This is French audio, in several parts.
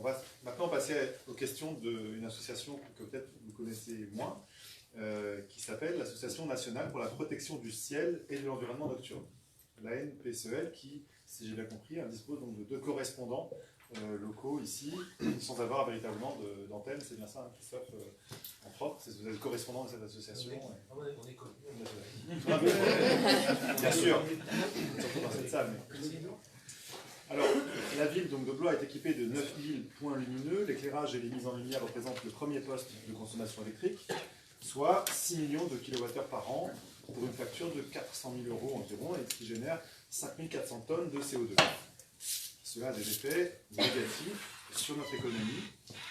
va maintenant passer aux questions d'une association que peut-être vous connaissez moins, qui s'appelle l'Association nationale pour la protection du ciel et de l'environnement nocturne, l'ANPCEL, qui, si j'ai bien compris, dispose donc de 2 correspondants locaux ici, sans avoir véritablement d'antenne. C'est bien ça, hein, Christophe, entre autres, vous êtes le correspondant de cette association. On est connus. Bien sûr, surtout dans cette salle. Mais... Alors, la ville donc, de Blois est équipée de 9000 points lumineux. L'éclairage et les mises en lumière représentent le premier poste de consommation électrique, soit 6 millions de kWh par an, pour une facture de 400 000 € environ, et qui génère 5400 tonnes de CO2. Cela a des effets négatifs sur notre économie,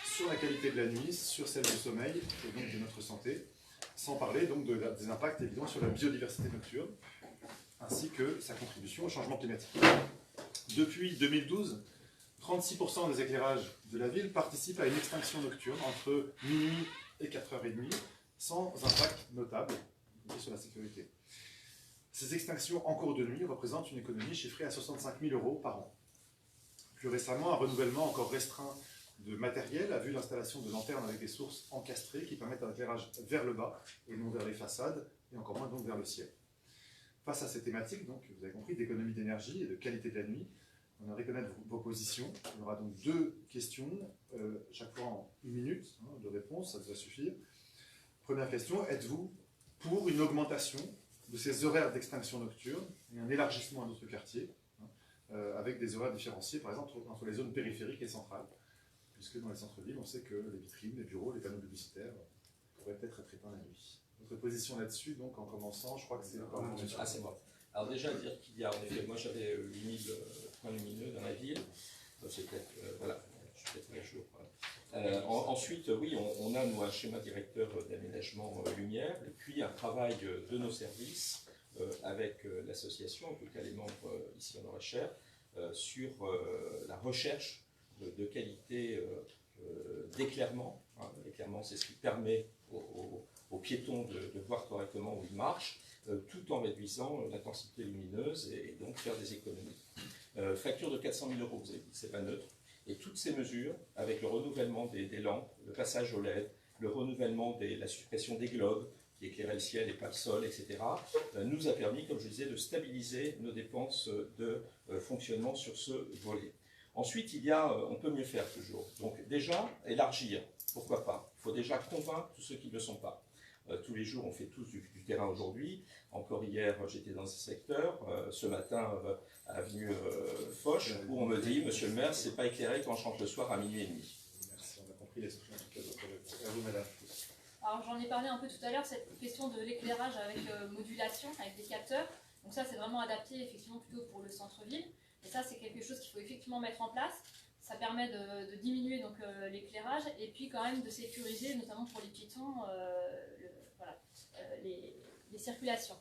sur la qualité de la nuit, sur celle du sommeil, et donc de notre santé, sans parler donc des impacts évidents sur la biodiversité nocturne, ainsi que sa contribution au changement climatique. Depuis 2012, 36% des éclairages de la ville participent à une extinction nocturne entre minuit et 4h30, sans impact notable sur la sécurité. Ces extinctions en cours de nuit représentent une économie chiffrée à 65 000 € par an. Plus récemment, un renouvellement encore restreint de matériel a vu l'installation de lanternes avec des sources encastrées qui permettent un éclairage vers le bas et non vers les façades, et encore moins donc vers le ciel. Face à ces thématiques, donc, vous avez compris, d'économie d'énergie et de qualité de la nuit, on aimerait connaître vos positions. Il y aura donc 2 questions, chaque fois en 1 minute de réponse, ça devrait suffire. Première question, êtes-vous pour une augmentation de ces horaires d'extinction nocturne et un élargissement à d'autres quartiers, avec des horaires différenciés, par exemple, entre les zones périphériques et centrales, puisque dans les centres-villes, on sait que les vitrines, les bureaux, les panneaux publicitaires pourraient peut-être être éteints la nuit. Votre position là-dessus, donc en commençant, je crois que c'est... Ah, c'est moi. Alors déjà, dire qu'il y a, en effet, moi j'avais 8000 points lumineux dans la ville, c'est peut-être, voilà, je suis peut-être à jour. Voilà. Ensuite, oui, on a, nous, un schéma directeur d'aménagement lumière, et puis un travail de nos services avec l'association, en tout cas les membres ici en Loir-et-Cher, sur la recherche de qualité d'éclairement. L'éclairement, c'est ce qui permet aux piétons de voir correctement où ils marchent, tout en réduisant l'intensité lumineuse et donc faire des économies. Facture de 400 000 €, vous avez dit, c'est pas neutre. Et toutes ces mesures, avec le renouvellement des lampes, le passage au LED, le renouvellement la suppression des globes, qui éclairaient le ciel et pas le sol, etc., nous a permis, comme je disais, de stabiliser nos dépenses de fonctionnement sur ce volet. Ensuite, on peut mieux faire toujours. Donc déjà, élargir, pourquoi pas. Il faut déjà convaincre tous ceux qui ne le sont pas. Tous les jours, on fait tous du terrain aujourd'hui. Encore hier, j'étais dans ce secteur. Ce matin, avenue Foch, où on me dit, monsieur le maire, c'est pas éclairé quand je rentre le soir à minuit et demi. Merci, on a compris l'esprit en tout cas de votre réponse. À vous, madame. Alors j'en ai parlé un peu tout à l'heure, cette question de l'éclairage avec modulation, avec des capteurs. Donc ça, c'est vraiment adapté effectivement plutôt pour le centre-ville. Et ça, c'est quelque chose qu'il faut effectivement mettre en place. Ça permet de diminuer donc l'éclairage et puis quand même de sécuriser, notamment pour les piétons, les circulations.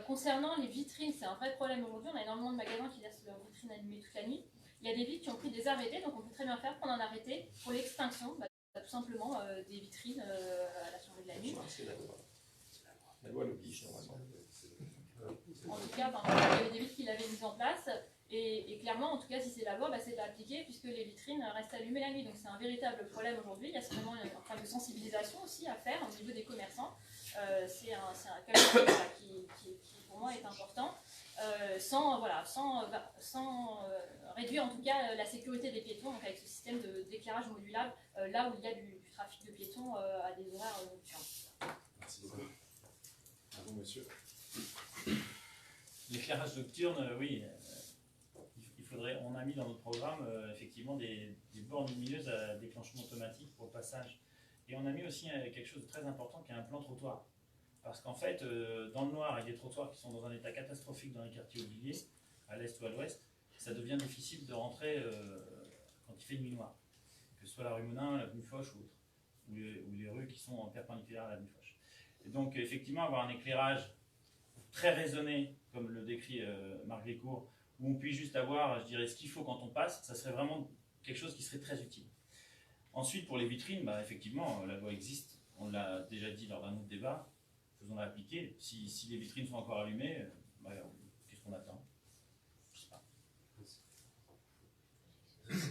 Concernant les vitrines, c'est un vrai problème aujourd'hui. On a énormément de magasins qui laissent leurs vitrines allumées toute la nuit. Il y a des villes qui ont pris des arrêtés, donc on peut très bien prendre un arrêté pour l'extinction, tout simplement des vitrines à la survie de la nuit. La loi l'oblige normalement. En tout cas, il y avait des villes qui l'avaient mise en place. Et clairement, en tout cas, si c'est la loi, c'est appliqué puisque les vitrines restent allumées la nuit. Donc c'est un véritable problème aujourd'hui. Il y a vraiment un travail de sensibilisation aussi à faire au niveau des commerçants. C'est un cas qui, pour moi, est important. Sans réduire en tout cas la sécurité des piétons, donc avec ce système d'éclairage modulable, là où il y a du trafic de piétons à des horaires nocturnes. Merci beaucoup. À vous, monsieur. L'éclairage nocturne, oui. On a mis dans notre programme effectivement des bornes lumineuses à déclenchement automatique pour le passage. Et on a mis aussi quelque chose de très important qui est un plan trottoir. Parce qu'en fait, dans le noir, avec des trottoirs qui sont dans un état catastrophique dans les quartiers oubliés, à l'est ou à l'ouest, ça devient difficile de rentrer quand il fait nuit noire. Que ce soit la rue Monin, l'avenue Foch ou autre, ou les rues qui sont perpendiculaires à l'avenue Foch. Et donc effectivement, avoir un éclairage très raisonné, comme le décrit Marc Lécourt, où on puisse juste avoir, je dirais, ce qu'il faut quand on passe, ça serait vraiment quelque chose qui serait très utile. Ensuite, pour les vitrines, effectivement, la loi existe, on l'a déjà dit lors d'un autre débat, faisons-la appliquer. Si les vitrines sont encore allumées, qu'est-ce qu'on attend? Je sais pas.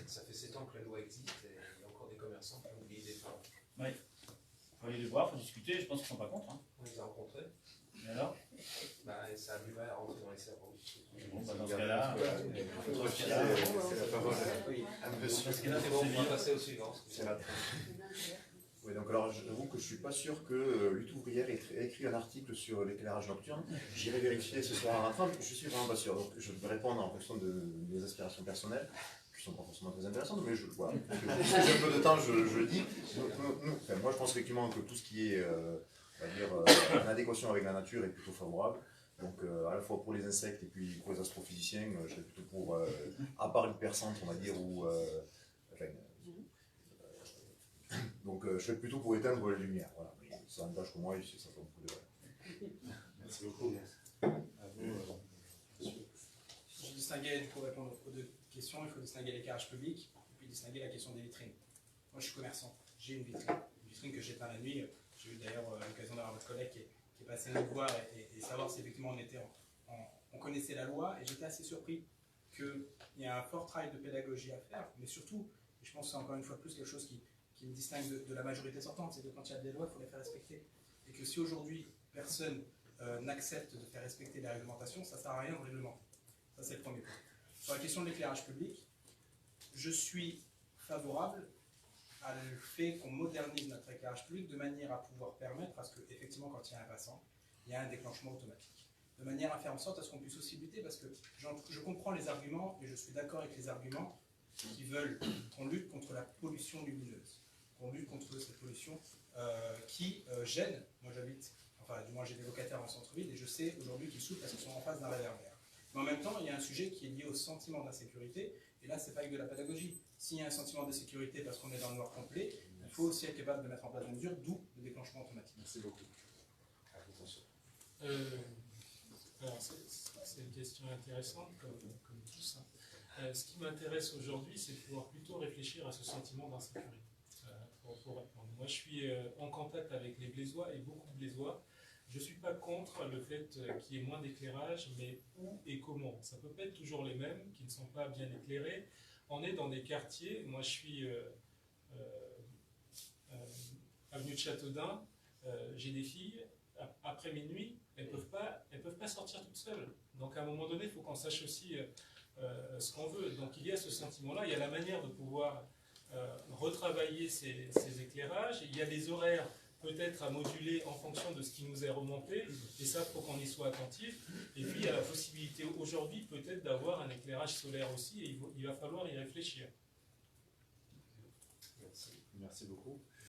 Ça fait 7 ces temps que la loi existe et il y a encore des commerçants qui ont oublié des temps. Il faut aller les voir, il faut discuter, je pense qu'ils ne sont pas contre. Hein. On les a rencontrés. Et alors Ça a du mal à rentrer dans les cerveaux. Bon, dans ce cas-là, C'est la parole Oui. à monsieur. dans ce cas-là, C'est bon, on va passer au suivant. C'est la- Oui, donc alors j'avoue que je suis pas sûr que Lutte ouvrière ait écrit un article sur l'éclairage nocturne. J'irai vérifier ce soir en rentrant, je suis vraiment pas sûr. Donc je vais répondre en fonction de mes aspirations personnelles, qui sont pas forcément très intéressantes, mais voilà. Puisque j'ai un peu de temps, je le dis. Moi je pense effectivement que tout ce qui est on va dire, en adéquation avec la nature est plutôt favorable. Donc à la fois pour les insectes et puis pour les astrophysiciens, je serais plutôt pour, à part l'hypercentre, on va dire, ou donc je serais plutôt pour éteindre les lumières. Voilà. Mais ça n'engage que moi et ça fait beaucoup de vrai. Merci beaucoup. À vous, monsieur. Je distinguais, du coup, répondre aux deux questions, il faut distinguer l'éclairage public et puis distinguer la question des vitrines. Moi, je suis commerçant, j'ai une vitrine que j'éteins la nuit. J'ai eu d'ailleurs l'occasion d'avoir votre collègue qui est passé nous voir et savoir si effectivement on connaissait la loi, et j'étais assez surpris qu'il y a un fort travail de pédagogie à faire, mais surtout, et je pense que c'est encore une fois plus quelque chose qui me distingue de la majorité sortante, c'est que quand il y a des lois, il faut les faire respecter. Et que si aujourd'hui, personne n'accepte de faire respecter les réglementations, ça ne sert à rien de réglementer. Ça, c'est le premier point. Sur la question de l'éclairage public, je suis favorable à le fait qu'on modernise notre éclairage public de manière à pouvoir permettre à ce que, effectivement, quand il y a un passant, il y a un déclenchement automatique. De manière à faire en sorte à ce qu'on puisse aussi lutter, parce que je comprends les arguments et je suis d'accord avec les arguments qui veulent qu'on lutte contre la pollution lumineuse, qu'on lutte contre cette pollution qui gêne. Moi j'habite, enfin du moins j'ai des locataires en centre-ville et je sais aujourd'hui qu'ils souffrent parce qu'ils sont en face d'un réverbère. Mais en même temps, il y a un sujet qui est lié au sentiment d'insécurité, et là c'est pas avec de la pédagogie. S'il y a un sentiment d'insécurité parce qu'on est dans le noir complet, il faut aussi être capable de mettre en place des mesures, d'où le déclenchement automatique. Merci beaucoup. Alors c'est une question intéressante comme tous. Ce qui m'intéresse aujourd'hui, c'est de pouvoir plutôt réfléchir à ce sentiment d'insécurité. Pour répondre. Moi, je suis en contact avec les Blésois et beaucoup de Blésois. Je ne suis pas contre le fait qu'il y ait moins d'éclairage, mais où et comment. Ça ne peut pas être toujours les mêmes, qui ne sont pas bien éclairés. On est dans des quartiers, moi je suis avenue de Châteaudun, j'ai des filles, après minuit, elles ne peuvent pas sortir toutes seules. Donc à un moment donné, il faut qu'on sache aussi ce qu'on veut. Donc il y a ce sentiment-là, il y a la manière de pouvoir retravailler ces éclairages, il y a des horaires peut-être à moduler en fonction de ce qui nous est remonté, et ça, il faut qu'on y soit attentif. Et puis, il y a la possibilité aujourd'hui peut-être d'avoir un éclairage solaire aussi, et il va falloir y réfléchir. Merci beaucoup.